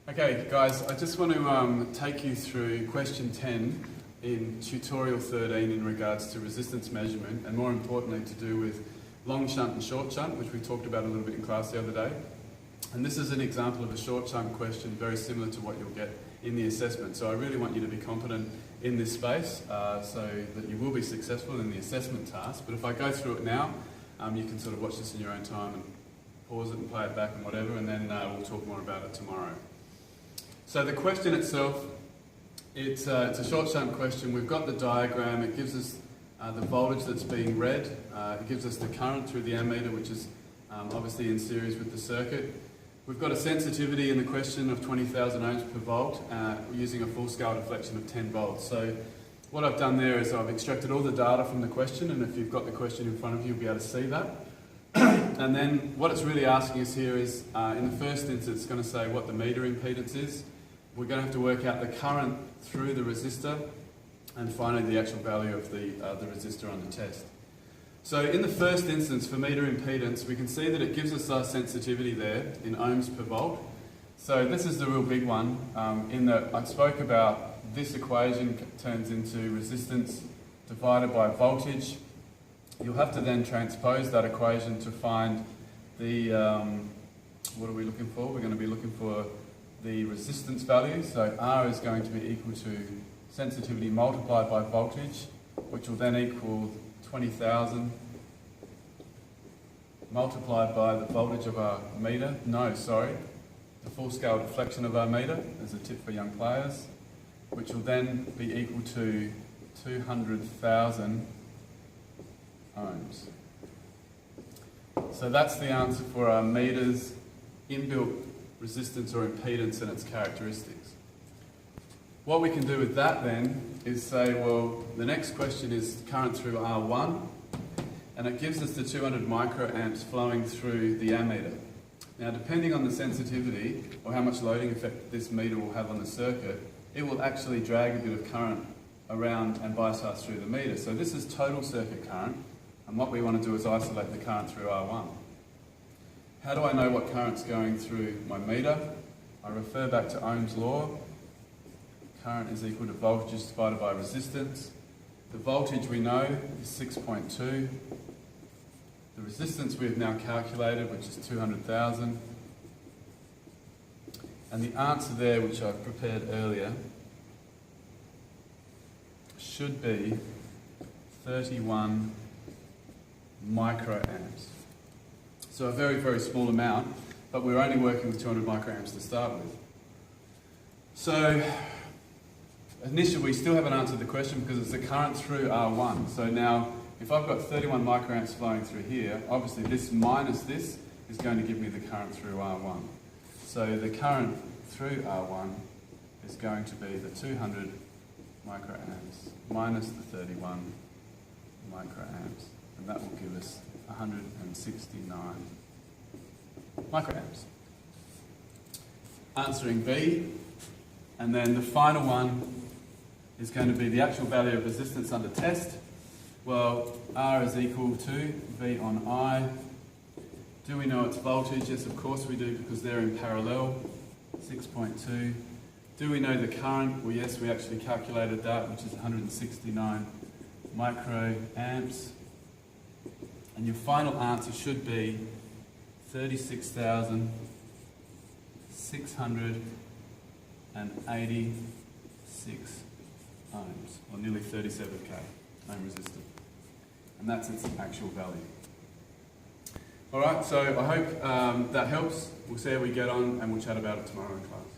Okay guys, I just want to take you through question 10 in tutorial 13 in regards to resistance measurement, and more importantly to do with long shunt and short shunt, which we talked about a little bit in class the other day. And this is an example of a short shunt question very similar to what you'll get in the assessment. So I really want you to be confident in this space so that you will be successful in the assessment task. But if I go through it now, you can sort of watch this in your own time and pause it and play it back and whatever, and then we'll talk more about it tomorrow. So the question itself, it's a short shunt question. We've got the diagram. It gives us the voltage that's being read. It gives us the current through the ammeter, which is obviously in series with the circuit. We've got a sensitivity in the question of 20,000 ohms per volt using a full scale deflection of 10 volts. So what I've done there is I've extracted all the data from the question, and if you've got the question in front of you, you'll be able to see that. And then what it's really asking us here is, in the first instance, it's going to say what the meter impedance is. We're going to have to work out the current through the resistor, and finally the actual value of the resistor on the test. So in the first instance, for meter impedance, we can see that it gives us our sensitivity there in ohms per volt. So this is the real big one, in that I spoke about this equation turns into resistance divided by voltage. You'll have to then transpose that equation to find the, what are we looking for? We're going to be looking for the resistance value. So R is going to be equal to sensitivity multiplied by voltage, which will then equal 20,000 multiplied by the voltage of our meter. The full scale deflection of our meter, as a tip for young players, which will then be equal to 200,000 ohms. So that's the answer for our meter's inbuilt resistance or impedance and its characteristics. What we can do with that then is say, well, the next question is current through R1, and it gives us the 200 microamps flowing through the ammeter. Now, depending on the sensitivity or how much loading effect this meter will have on the circuit, it will actually drag a bit of current around and bypass through the meter. So this is total circuit current, and what we want to do is isolate the current through R1. How do I know what current's going through my meter? I refer back to Ohm's law. Current is equal to voltage divided by resistance. The voltage we know is 6.2. The resistance we've now calculated, which is 200,000. And the answer there, which I've prepared earlier, should be 31 microamps. So a very, very small amount, but we're only working with 200 microamps to start with. So initially we still haven't answered the question because it's the current through R1. So now if I've got 31 microamps flowing through here, obviously this minus this is going to give me the current through R1. So the current through R1 is going to be the 200 microamps minus the 31 microamps, and that will give us 169 microamps. Answering B, and then the final one is going to be the actual value of resistance under test. Well, R is equal to V on I. Do we know its voltage? Yes, of course we do, because they're in parallel, 6.2. Do we know the current? Well, yes, we actually calculated that, which is 169 microamps. And your final answer should be 36,686 ohms, or nearly 37k ohm resistor. And that's its actual value. Alright, so I hope that helps. We'll see how we get on, and we'll chat about it tomorrow in class.